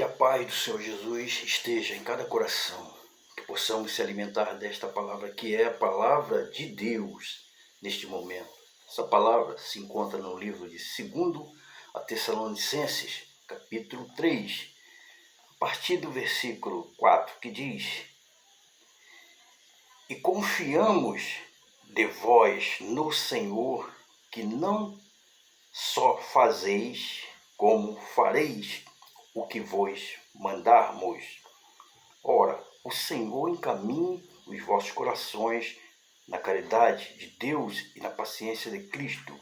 Que a paz do Senhor Jesus esteja em cada coração, que possamos se alimentar desta palavra que é a palavra de Deus neste momento. Essa palavra se encontra no livro de 2 a Tessalonicenses, capítulo 3, a partir do versículo 4, que diz: E confiamos de vós no Senhor, que não só fazeis, como fareis o que vos mandarmos. Ora, o Senhor encaminhe os vossos corações na caridade de Deus e na paciência de Cristo.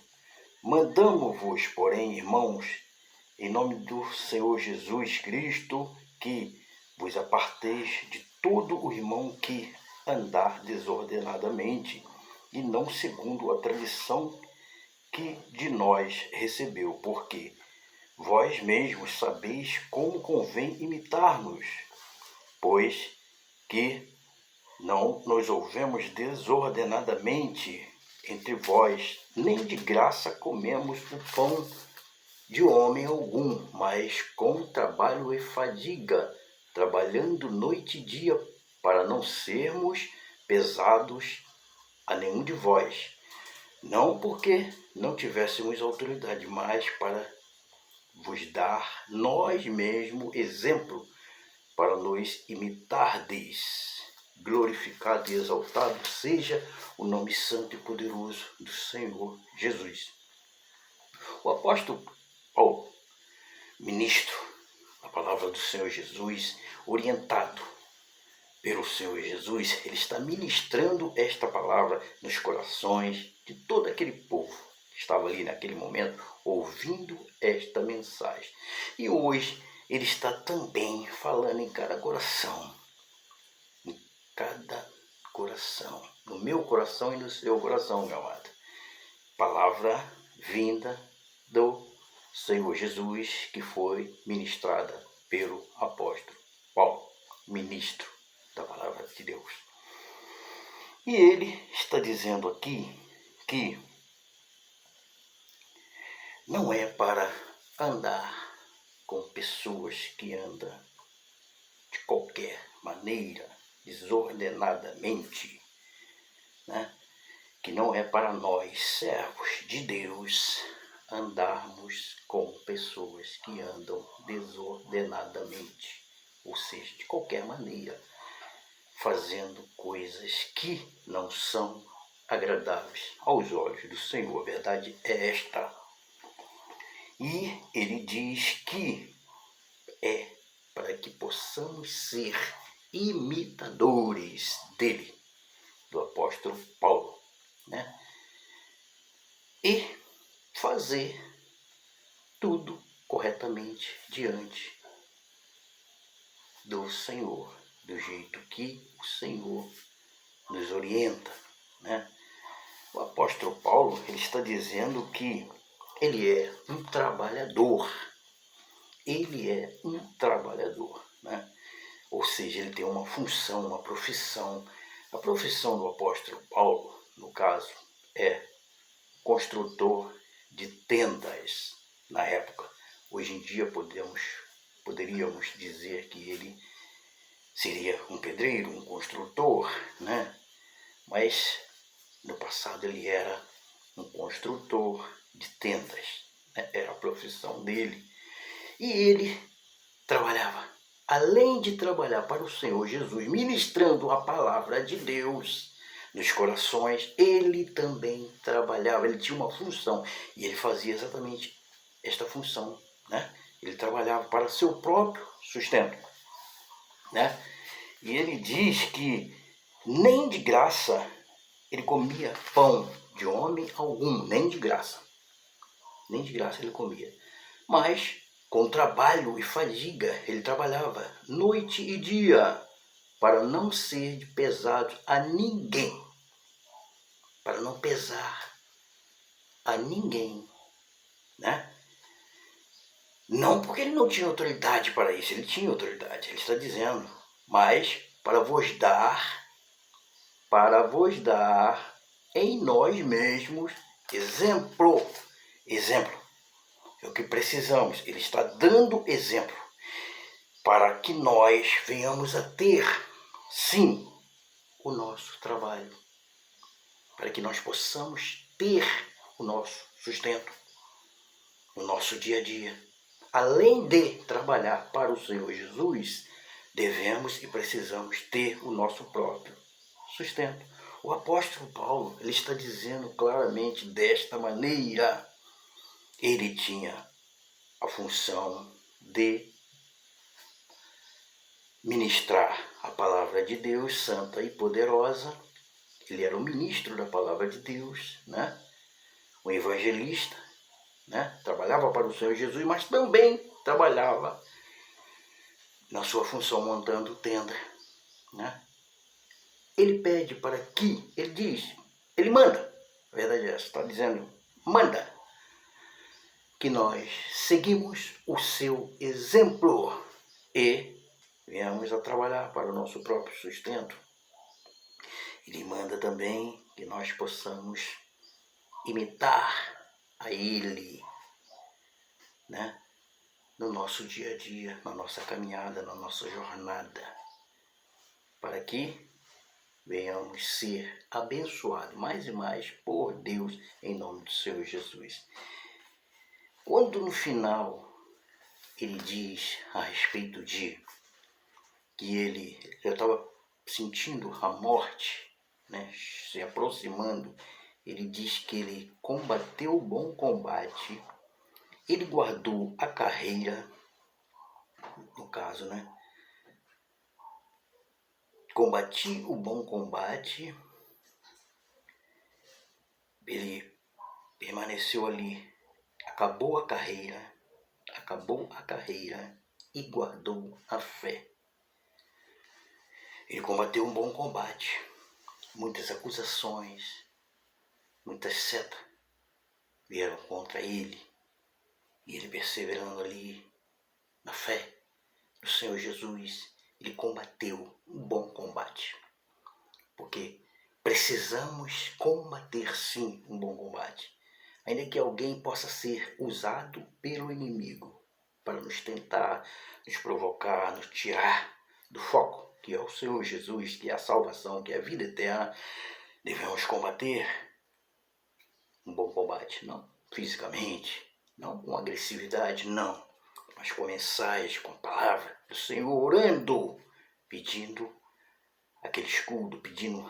Mandamo-vos, porém, irmãos, em nome do Senhor Jesus Cristo, que vos aparteis de todo o irmão que andar desordenadamente, e não segundo a tradição que de nós recebeu, porque vós mesmos sabeis como convém imitar-nos, pois que não nos ouvemos desordenadamente entre vós, nem de graça comemos o pão de homem algum, mas com trabalho e fadiga, trabalhando noite e dia, para não sermos pesados a nenhum de vós. Não porque não tivéssemos autoridade, mas para vos dar nós mesmos exemplo, para nos imitardes. Glorificado e exaltado seja o nome santo e poderoso do Senhor Jesus. O apóstolo Paulo, ministro da palavra do Senhor Jesus, orientado pelo Senhor Jesus, ele está ministrando esta palavra nos corações de todo aquele povo que estava ali naquele momento ouvindo esta mensagem. E hoje ele está também falando em cada coração, no meu coração e no seu coração, meu amado. Palavra vinda do Senhor Jesus, que foi ministrada pelo apóstolo Paulo, ministro da palavra de Deus. E ele está dizendo aqui que não é para andar com pessoas que andam de qualquer maneira, desordenadamente, né? Que não é para nós, servos de Deus, andarmos com pessoas que andam desordenadamente, ou seja, de qualquer maneira, fazendo coisas que não são agradáveis aos olhos do Senhor. A verdade é esta. E ele diz que é para que possamos ser imitadores dele, do apóstolo Paulo, né? E fazer tudo corretamente diante do Senhor, do jeito que o Senhor nos orienta, né? O apóstolo Paulo, ele está dizendo que ele é um trabalhador. Ele é um trabalhador, né? Ou seja, ele tem uma função, uma profissão. A profissão do apóstolo Paulo, no caso, é construtor de tendas na época. Hoje em dia poderíamos dizer que ele seria um pedreiro, um construtor, né? Mas no passado ele era um construtor de tendas, né? Era a profissão dele. E ele trabalhava, além de trabalhar para o Senhor Jesus, ministrando a palavra de Deus nos corações, ele também trabalhava, ele tinha uma função, e ele fazia exatamente esta função, né? Ele trabalhava para seu próprio sustento, né? E ele diz que nem de graça ele comia pão de homem algum, nem de graça ele comia, mas com trabalho e fadiga ele trabalhava noite e dia, para não ser de pesado a ninguém, para não pesar a ninguém, né? Não porque ele não tinha autoridade para isso, ele tinha autoridade, ele está dizendo, mas para vos dar em nós mesmos exemplo. É o que precisamos, ele está dando exemplo. para que nós venhamos a ter, sim, o nosso trabalho, para que nós possamos ter o nosso sustento no nosso dia a dia. Além de trabalhar para o Senhor Jesus, devemos e precisamos ter o nosso próprio sustento. O apóstolo Paulo, ele está dizendo claramente desta maneira. Ele tinha a função de ministrar a palavra de Deus, santa e poderosa. Ele era o ministro da palavra de Deus, né? O evangelista, né? Trabalhava para o Senhor Jesus, mas também trabalhava na sua função montando tenda, né? Ele pede para que, ele diz, ele manda, a verdade é essa, está dizendo, manda que nós seguimos o seu exemplo e venhamos a trabalhar para o nosso próprio sustento. Ele manda também que nós possamos imitar a ele, né? No nosso dia a dia, na nossa caminhada, na nossa jornada, para que venhamos ser abençoados mais e mais por Deus, em nome do Senhor Jesus. Quando no final ele diz a respeito de que ele já estava sentindo a morte, né, se aproximando, ele diz que ele combateu o bom combate, ele guardou a carreira, no caso, né? Combati o bom combate, ele permaneceu ali, acabou a carreira e guardou a fé. Ele combateu um bom combate, muitas acusações, muitas setas vieram contra ele, e ele perseverando ali na fé do Senhor Jesus, ele combateu um bom combate, porque precisamos combater sim um bom combate, ainda que alguém possa ser usado pelo inimigo para nos tentar, nos provocar, nos tirar do foco, que é o Senhor Jesus, que é a salvação, que é a vida eterna. Devemos combater um bom combate, não fisicamente, não com agressividade, não, mas com mensagem, com a palavra do Senhor, orando, pedindo aquele escudo, pedindo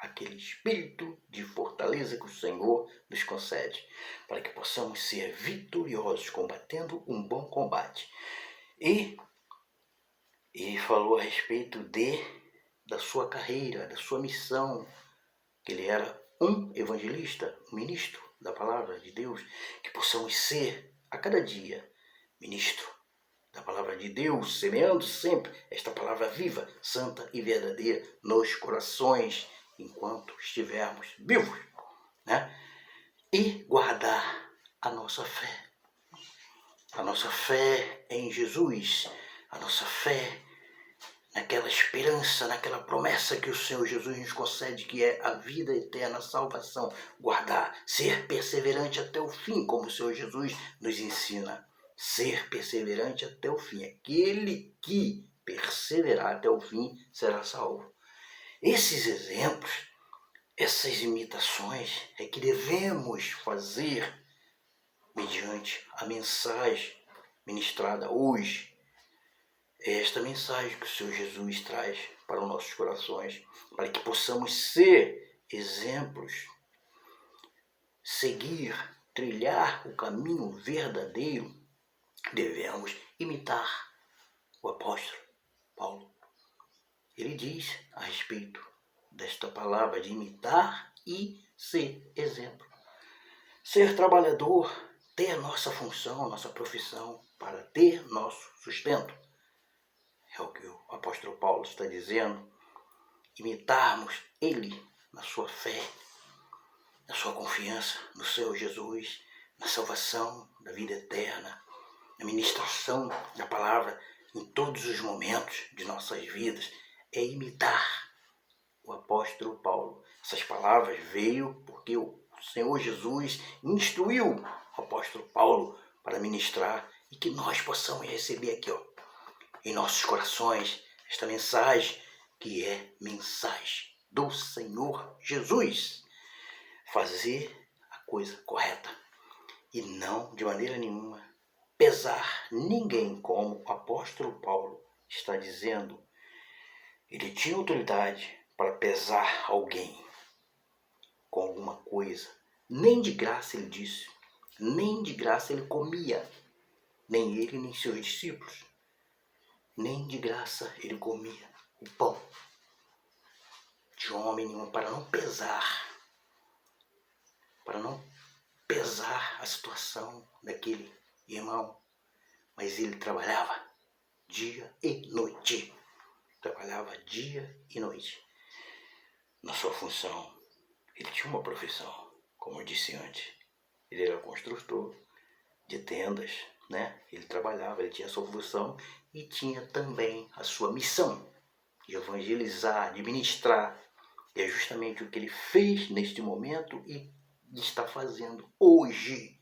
aquele espírito de fortaleza que o Senhor nos concede, para que possamos ser vitoriosos, combatendo um bom combate. E falou a respeito da sua carreira, da sua missão, que ele era um evangelista, um ministro da palavra de Deus, que possamos ser, a cada dia, ministro da palavra de Deus, semeando sempre esta palavra viva, santa e verdadeira nos corações, enquanto estivermos vivos, né? E guardar a nossa fé em Jesus, a nossa fé naquela esperança, naquela promessa que o Senhor Jesus nos concede, que é a vida eterna, a salvação. Guardar, ser perseverante até o fim, como o Senhor Jesus nos ensina. Ser perseverante até o fim. Aquele que perseverar até o fim será salvo. Esses exemplos, essas imitações é que devemos fazer mediante a mensagem ministrada hoje. É esta mensagem que o Senhor Jesus traz para os nossos corações, para que possamos ser exemplos, seguir, trilhar o caminho verdadeiro. Devemos imitar o apóstolo Paulo. Ele diz a respeito desta palavra de imitar e ser exemplo. Ser trabalhador, ter nossa função, nossa profissão, para ter nosso sustento. É o que o apóstolo Paulo está dizendo. Imitarmos ele na sua fé, na sua confiança no Senhor Jesus, na salvação da vida eterna, na ministração da palavra em todos os momentos de nossas vidas. É imitar o apóstolo Paulo. Essas palavras veio porque o Senhor Jesus instruiu o apóstolo Paulo para ministrar, e que nós possamos receber aqui, em nossos corações esta mensagem, que é mensagem do Senhor Jesus. Fazer a coisa correta e não, de maneira nenhuma, pesar ninguém, como o apóstolo Paulo está dizendo. Ele tinha autoridade para pesar alguém com alguma coisa. Nem de graça, ele disse, nem de graça ele comia, nem ele nem seus discípulos. Nem de graça ele comia o pão de homem nenhum, para não pesar a situação daquele irmão. Mas ele trabalhava dia e noite. Trabalhava dia e noite na sua função. Ele tinha uma profissão, como eu disse antes. Ele era construtor de tendas, né? Ele trabalhava, ele tinha a sua função e tinha também a sua missão de evangelizar, de ministrar. E é justamente o que ele fez neste momento e está fazendo hoje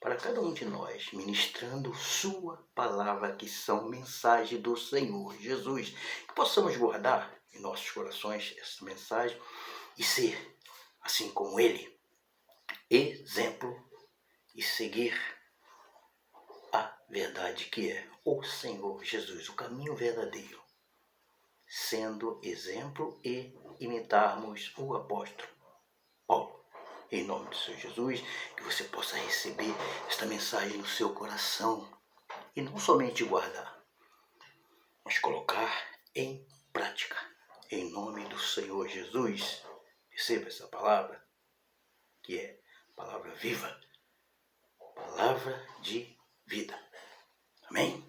para cada um de nós, ministrando sua palavra, que são mensagem do Senhor Jesus. Que possamos guardar em nossos corações essa mensagem e ser, assim como ele, exemplo e seguir a verdade que é o Senhor Jesus, o caminho verdadeiro, sendo exemplo e imitarmos o apóstolo Paulo. Em nome do Senhor Jesus, que você possa receber esta mensagem no seu coração e não somente guardar, mas colocar em prática. Em nome do Senhor Jesus, receba essa palavra, que é palavra viva, palavra de vida. Amém?